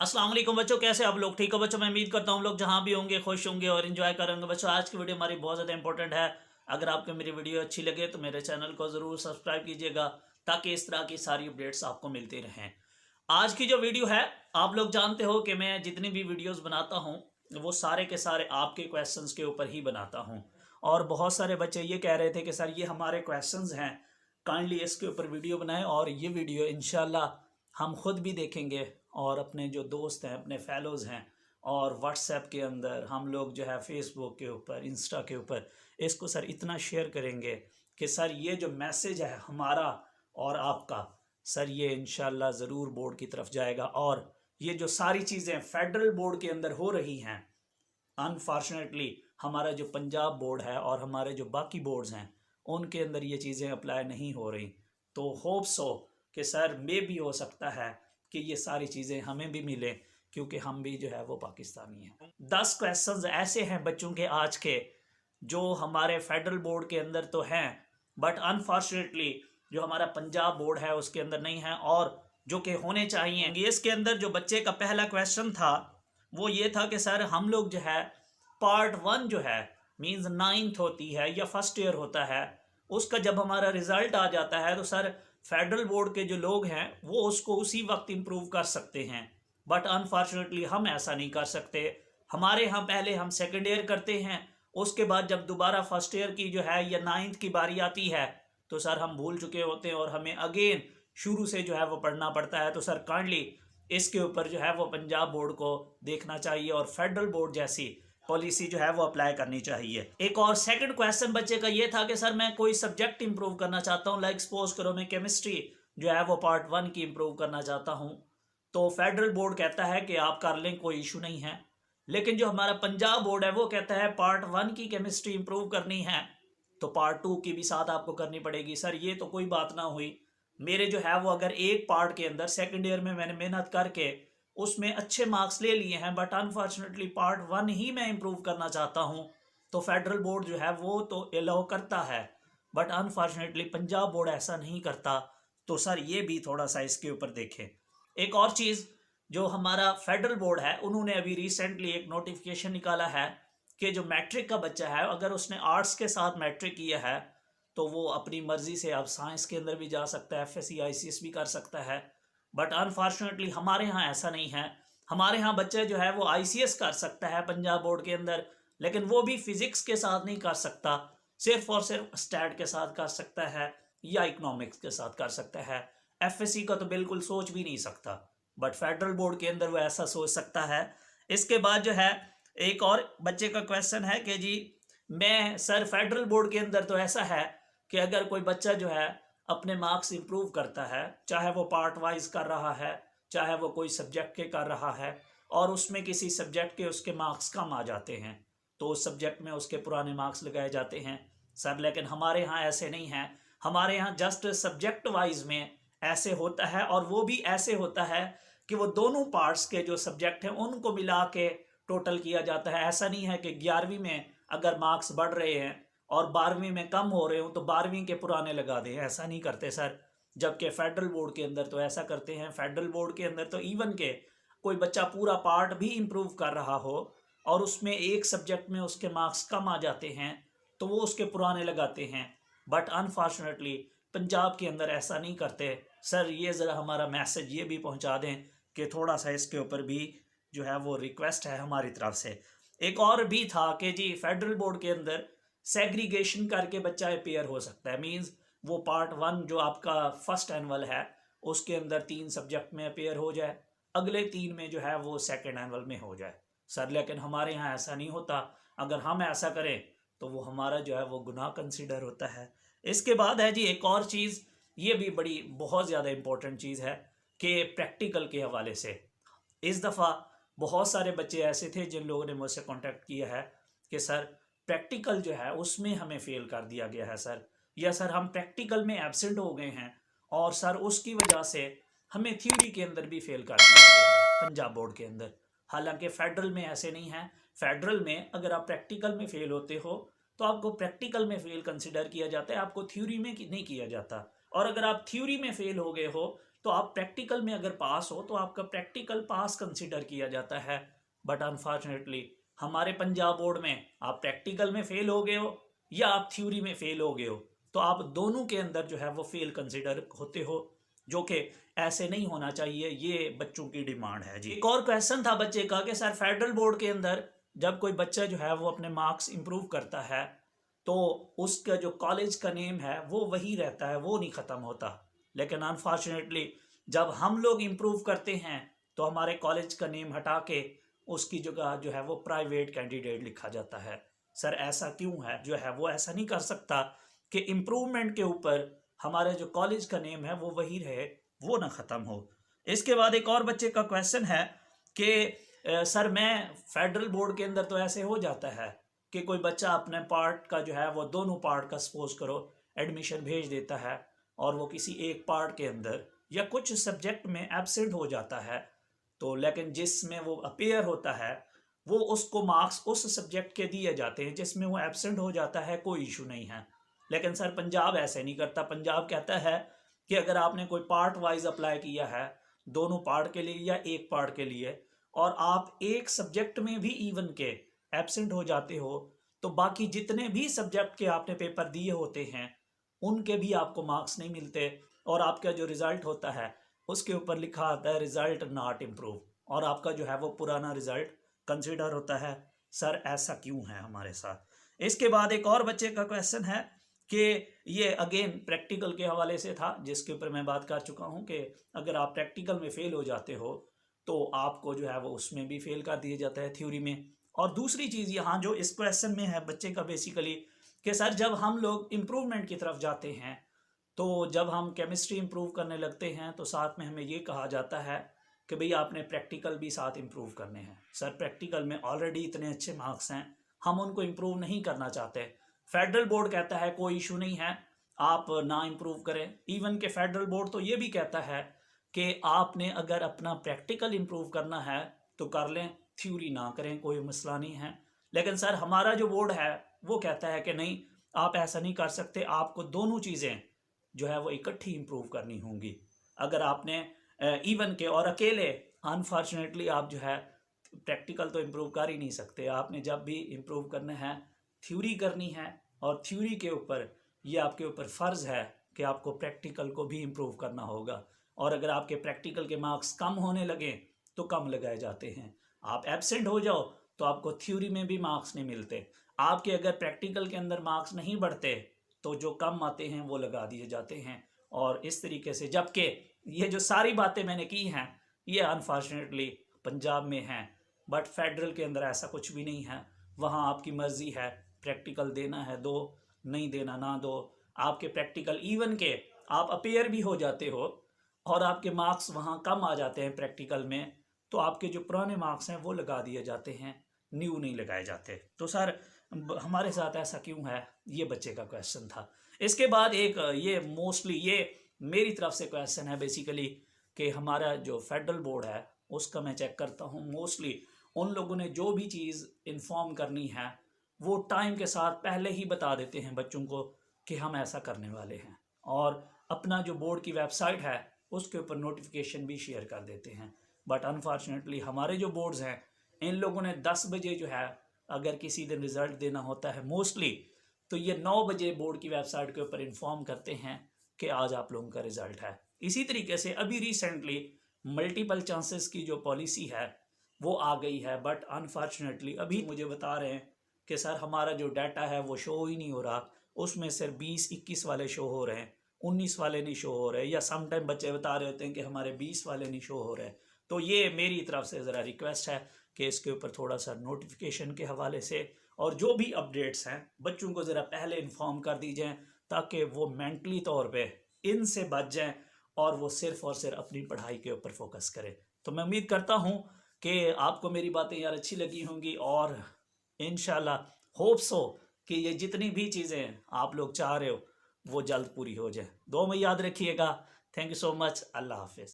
अस्सलाम वालेकुम बच्चों, कैसे आप लोग? ठीक हो बच्चों? मैं उम्मीद करता हूँ हम लोग जहाँ भी होंगे खुश होंगे और इन्जॉय करेंगे। बच्चों आज की वीडियो हमारी बहुत ज़्यादा इंपॉर्टेंट है। अगर आपको मेरी वीडियो अच्छी लगे तो मेरे चैनल को ज़रूर सब्सक्राइब कीजिएगा ताकि इस तरह की सारी अपडेट्स आपको मिलती रहें। आज की जो वीडियो है, आप लोग जानते हो कि मैं जितनी भी वीडियोज़ बनाता हूँ वो सारे के सारे आपके क्वेश्चंस के ऊपर ही बनाता हूँ। और बहुत सारे बच्चे ये कह रहे थे कि सर ये हमारे क्वेश्चंस हैं, काइंडली इसके ऊपर वीडियो बनाएं। और ये वीडियो इंशाल्लाह हम खुद भी देखेंगे और अपने जो दोस्त हैं, अपने फेलोज़ हैं, और व्हाट्सएप के अंदर हम लोग जो है फेसबुक के ऊपर, इंस्टा के ऊपर इसको सर इतना शेयर करेंगे कि सर ये जो मैसेज है हमारा और आपका, सर ये इंशाल्लाह ज़रूर बोर्ड की तरफ जाएगा। और ये जो सारी चीज़ें फेडरल बोर्ड के अंदर हो रही हैं, अनफॉर्चुनेटली हमारा जो पंजाब बोर्ड है और हमारे जो बाकी बोर्ड्स हैं उनके अंदर ये चीज़ें अप्लाई नहीं हो रही। तो होप सो कि सर मे भी हो सकता है कि ये सारी चीज़ें हमें भी मिलें, क्योंकि हम भी जो है वो पाकिस्तानी हैं। 10 क्वेश्चंस ऐसे हैं बच्चों के आज के जो हमारे फेडरल बोर्ड के अंदर तो हैं, बट अनफॉर्चुनेटली जो हमारा पंजाब बोर्ड है उसके अंदर नहीं है, और जो कि होने चाहिए। इसके अंदर जो बच्चे का पहला क्वेश्चन था वो ये था कि सर हम लोग जो है पार्ट 1 जो है मींस 9th होती है या फर्स्ट ईयर होता है, उसका जब हमारा रिजल्ट आ जाता है तो सर फेडरल बोर्ड के जो लोग हैं वो उसको उसी वक्त इम्प्रूव कर सकते हैं। बट अनफॉर्चुनेटली हम ऐसा नहीं कर सकते। हमारे यहाँ पहले हम सेकेंड ईयर करते हैं, उसके बाद जब दोबारा फर्स्ट ईयर की जो है या 9th की बारी आती है तो सर हम भूल चुके होते हैं और हमें अगेन शुरू से जो है वो पढ़ना पड़ता है। तो सर काइंडली इसके ऊपर जो है वो पंजाब बोर्ड को देखना चाहिए और फेडरल बोर्ड जैसी पॉलिसी जो है वो अप्लाई करनी चाहिए। एक और सेकंड क्वेश्चन बच्चे का ये था कि सर मैं कोई सब्जेक्ट इंप्रूव करना चाहता हूँ, लाइक सपोज करो मैं केमिस्ट्री जो है वो पार्ट 1 की इंप्रूव करना चाहता हूँ, तो फेडरल बोर्ड कहता है कि आप कर लें, कोई इशू नहीं है। लेकिन जो हमारा पंजाब बोर्ड है वो कहता है पार्ट 1 की केमिस्ट्री इंप्रूव करनी है तो पार्ट 2 की भी साथ आपको करनी पड़ेगी। सर ये तो कोई बात ना हुई। मेरे जो है वो अगर एक पार्ट के अंदर सेकेंड ईयर में मैंने मेहनत करके उसमें अच्छे मार्क्स ले लिए हैं, बट अनफॉर्चुनेटली पार्ट 1 ही मैं इंप्रूव करना चाहता हूं, तो फेडरल बोर्ड जो है वो तो अलाउ करता है, बट अनफॉर्चुनेटली पंजाब बोर्ड ऐसा नहीं करता। तो सर ये भी थोड़ा सा इसके ऊपर देखें। एक और चीज़, जो हमारा फेडरल बोर्ड है उन्होंने अभी रिसेंटली एक नोटिफिकेशन निकाला है कि जो मैट्रिक का बच्चा है अगर उसने आर्ट्स के साथ मैट्रिक किया है तो वो अपनी मर्जी से अब साइंस के अंदर भी जा सकता है, FSC ICS भी कर सकता है। बट अनफॉर्चुनेटली हमारे यहाँ ऐसा नहीं है। हमारे यहाँ बच्चे जो है वो ICS कर सकता है पंजाब बोर्ड के अंदर, लेकिन वो भी फिजिक्स के साथ नहीं कर सकता, सिर्फ और सिर्फ स्टैट के साथ कर सकता है या इकोनॉमिक्स के साथ कर सकता है। FSC का तो बिल्कुल सोच भी नहीं सकता, बट फेडरल बोर्ड के अंदर वो ऐसा सोच सकता है। इसके बाद जो है एक और बच्चे का क्वेश्चन है कि जी मैं सर फेडरल बोर्ड के अंदर तो ऐसा है कि अगर कोई बच्चा जो है अपने मार्क्स इंप्रूव करता है, चाहे वो पार्ट वाइज कर रहा है, चाहे वो कोई सब्जेक्ट के कर रहा है, और उसमें किसी सब्जेक्ट के उसके मार्क्स कम आ जाते हैं तो उस सब्जेक्ट में उसके पुराने मार्क्स लगाए जाते हैं। सर लेकिन हमारे यहाँ ऐसे नहीं है। हमारे यहाँ जस्ट सब्जेक्ट वाइज में ऐसे होता है, और वो भी ऐसे होता है कि वो दोनों पार्ट्स के जो सब्जेक्ट हैं उनको मिला के टोटल किया जाता है। ऐसा नहीं है कि 11वीं में अगर मार्क्स बढ़ रहे हैं और 12वीं में कम हो रहे हो तो 12वीं के पुराने लगा दें, ऐसा नहीं करते सर। जबकि फेडरल बोर्ड के अंदर तो ऐसा करते हैं। फेडरल बोर्ड के अंदर तो इवन के कोई बच्चा पूरा पार्ट भी इम्प्रूव कर रहा हो और उसमें एक सब्जेक्ट में उसके मार्क्स कम आ जाते हैं तो वो उसके पुराने लगाते हैं। बट अनफॉर्चुनेटली पंजाब के अंदर ऐसा नहीं करते। सर ये ज़रा हमारा मैसेज ये भी पहुंचा दें कि थोड़ा सा इसके ऊपर भी जो है वो रिक्वेस्ट है हमारी तरफ से। एक और भी था कि जी फेडरल बोर्ड के अंदर सेग्रीगेशन करके बच्चा अपेयर हो सकता है। मींस वो पार्ट 1 जो आपका फर्स्ट एनुअल है उसके अंदर 3 सब्जेक्ट में अपेयर हो जाए, अगले 3 में जो है वो सेकेंड एनुअल में हो जाए। सर लेकिन हमारे यहाँ ऐसा नहीं होता। अगर हम ऐसा करें तो वो हमारा जो है वो गुनाह कंसिडर होता है। इसके बाद है जी एक और चीज़, ये भी बड़ी बहुत ज़्यादा इम्पोर्टेंट चीज़ है कि प्रैक्टिकल के हवाले से इस दफ़ा बहुत सारे बच्चे ऐसे थे जिन लोगों ने मुझसे कांटेक्ट किया है कि सर प्रैक्टिकल जो है उसमें हमें फेल कर दिया गया है सर, या सर हम प्रैक्टिकल में एब्सेंट हो गए हैं और सर उसकी वजह से हमें थ्योरी के अंदर भी फेल कर दिया गया है पंजाब बोर्ड के अंदर। हालांकि फेडरल में ऐसे नहीं है। फेडरल में अगर आप प्रैक्टिकल में फेल होते हो तो आपको प्रैक्टिकल में फेल कंसिडर किया जाता है, आपको थ्योरी में नहीं किया जाता। और अगर आप थ्योरी में फेल हो गए हो तो आप प्रैक्टिकल में अगर पास हो तो आपका प्रैक्टिकल पास कंसिडर किया जाता है। बट अनफॉर्चुनेटली हमारे पंजाब बोर्ड में आप प्रैक्टिकल में फेल हो गए हो या आप थ्योरी में फेल हो गए हो, तो आप दोनों के अंदर जो है वो फेल कंसिडर होते हो, जो कि ऐसे नहीं होना चाहिए। ये बच्चों की डिमांड है जी। एक और क्वेश्चन था बच्चे का कि सर फेडरल बोर्ड के अंदर जब कोई बच्चा जो है वो अपने मार्क्स इंप्रूव करता है तो उसका जो कॉलेज का नेम है वो वही रहता है, वो नहीं ख़त्म होता। लेकिन अनफॉर्चुनेटली जब हम लोग इम्प्रूव करते हैं तो हमारे कॉलेज का नेम हटा के उसकी जगह जो है वो प्राइवेट कैंडिडेट लिखा जाता है। सर ऐसा क्यों है? जो है वो ऐसा नहीं कर सकता कि इम्प्रूवमेंट के ऊपर हमारे जो कॉलेज का नेम है वो वही रहे, वो ना ख़त्म हो। इसके बाद एक और बच्चे का क्वेश्चन है कि सर मैं फेडरल बोर्ड के अंदर तो ऐसे हो जाता है कि कोई बच्चा अपने पार्ट का जो है वो दोनों पार्ट का सपोज करो एडमिशन भेज देता है और वो किसी एक पार्ट के अंदर या कुछ सब्जेक्ट में एब्सेंट हो जाता है, तो लेकिन जिसमें वो अपेयर होता है वो उसको मार्क्स उस सब्जेक्ट के दिए जाते हैं जिसमें वो एब्सेंट हो जाता है, कोई इशू नहीं है। लेकिन सर पंजाब ऐसे नहीं करता। पंजाब कहता है कि अगर आपने कोई पार्ट वाइज अप्लाई किया है दोनों पार्ट के लिए या एक पार्ट के लिए और आप एक सब्जेक्ट में भी इवन के एब्सेंट हो जाते हो तो बाकी जितने भी सब्जेक्ट के आपने पेपर दिए होते हैं उनके भी आपको मार्क्स नहीं मिलते और आपका जो रिज़ल्ट होता है उसके ऊपर लिखा आता है रिज़ल्ट नॉट इम्प्रूव और आपका जो है वो पुराना रिज़ल्ट कंसिडर होता है। सर ऐसा क्यों है हमारे साथ? इसके बाद एक और बच्चे का क्वेश्चन है कि ये अगेन प्रैक्टिकल के हवाले से था जिसके ऊपर मैं बात कर चुका हूँ कि अगर आप प्रैक्टिकल में फ़ेल हो जाते हो तो आपको जो है वो उसमें भी फेल कर दिया जाता है थ्योरी में। और दूसरी चीज़ यहाँ जो इस क्वेश्चन में है बच्चे का बेसिकली कि सर जब हम लोग इम्प्रूवमेंट की तरफ जाते हैं तो जब हम केमिस्ट्री इम्प्रूव करने लगते हैं तो साथ में हमें ये कहा जाता है कि भाई आपने प्रैक्टिकल भी साथ इम्प्रूव करने हैं। सर प्रैक्टिकल में ऑलरेडी इतने अच्छे मार्क्स हैं, हम उनको इम्प्रूव नहीं करना चाहते। फेडरल बोर्ड कहता है कोई इशू नहीं है, आप ना इम्प्रूव करें। इवन के फेडरल बोर्ड तो ये भी कहता है कि आपने अगर अपना प्रैक्टिकल इम्प्रूव करना है तो कर लें, थ्योरी ना करें, कोई मसला नहीं है। लेकिन सर हमारा जो बोर्ड है वो कहता है कि नहीं, आप ऐसा नहीं कर सकते, आपको दोनों चीज़ें जो है वो इकट्ठी इम्प्रूव करनी होंगी। अगर आपने इवन के और अकेले अनफॉर्चुनेटली आप जो है प्रैक्टिकल तो इम्प्रूव कर ही नहीं सकते। आपने जब भी इम्प्रूव करना है थ्योरी करनी है और थ्योरी के ऊपर ये आपके ऊपर फ़र्ज़ है कि आपको प्रैक्टिकल को भी इम्प्रूव करना होगा। और अगर आपके प्रैक्टिकल के मार्क्स कम होने लगें तो कम लगाए जाते हैं। आप एब्सेंट हो जाओ तो आपको थ्योरी में भी मार्क्स नहीं मिलते। आपके अगर प्रैक्टिकल के अंदर मार्क्स नहीं बढ़ते तो जो कम आते हैं वो लगा दिए जाते हैं। और इस तरीके से जबकि ये जो सारी बातें मैंने की हैं ये अनफॉर्चुनेटली पंजाब में हैं, बट फेडरल के अंदर ऐसा कुछ भी नहीं है। वहाँ आपकी मर्ज़ी है, प्रैक्टिकल देना है दो, नहीं देना ना दो। आपके प्रैक्टिकल इवन के आप अपेयर भी हो जाते हो और आपके मार्क्स वहाँ कम आ जाते हैं प्रैक्टिकल में, तो आपके जो पुराने मार्क्स हैं वो लगा दिए जाते हैं, न्यू नहीं लगाए जाते। तो सर हमारे साथ ऐसा क्यों है? ये बच्चे का क्वेश्चन था। इसके बाद एक ये मोस्टली ये मेरी तरफ से क्वेश्चन है बेसिकली कि हमारा जो फेडरल बोर्ड है उसका मैं चेक करता हूँ, मोस्टली उन लोगों ने जो भी चीज़ इन्फॉर्म करनी है वो टाइम के साथ पहले ही बता देते हैं बच्चों को कि हम ऐसा करने वाले हैं, और अपना जो बोर्ड की वेबसाइट है उसके ऊपर नोटिफिकेशन भी शेयर कर देते हैं। बट अनफॉर्चुनेटली हमारे जो बोर्ड्स हैं इन लोगों ने 10 बजे जो है अगर किसी दिन रिज़ल्ट देना होता है मोस्टली तो ये 9 बजे बोर्ड की वेबसाइट के ऊपर इन्फॉर्म करते हैं कि आज आप लोगों का रिज़ल्ट है। इसी तरीके से अभी रिसेंटली मल्टीपल चांसेस की जो पॉलिसी है वो आ गई है, बट अनफॉर्चुनेटली अभी मुझे बता रहे हैं कि सर हमारा जो डाटा है वो शो ही नहीं हो रहा, उसमें सिर्फ 20-21 वाले शो हो रहे हैं, 19 वाले नहीं शो हो रहे, या समटाइम बच्चे बता रहे होते हैं कि हमारे 20 वाले नहीं शो हो रहे। तो ये मेरी तरफ से ज़रा रिक्वेस्ट है कि इसके ऊपर थोड़ा सा नोटिफिकेशन के हवाले से और जो भी अपडेट्स हैं बच्चों को ज़रा पहले इन्फॉर्म कर दी जाएँ ताकि वो मेंटली तौर पे इनसे बच जाएं और वो सिर्फ़ और सिर्फ अपनी पढ़ाई के ऊपर फोकस करें। तो मैं उम्मीद करता हूँ कि आपको मेरी बातें यार अच्छी लगी होंगी और इंशाल्लाह होप्स हो कि ये जितनी भी चीज़ें आप लोग चाह रहे हो वो जल्द पूरी हो जाए। दुआ में याद रखिएगा। Thank you so much. Allah हाफिज़।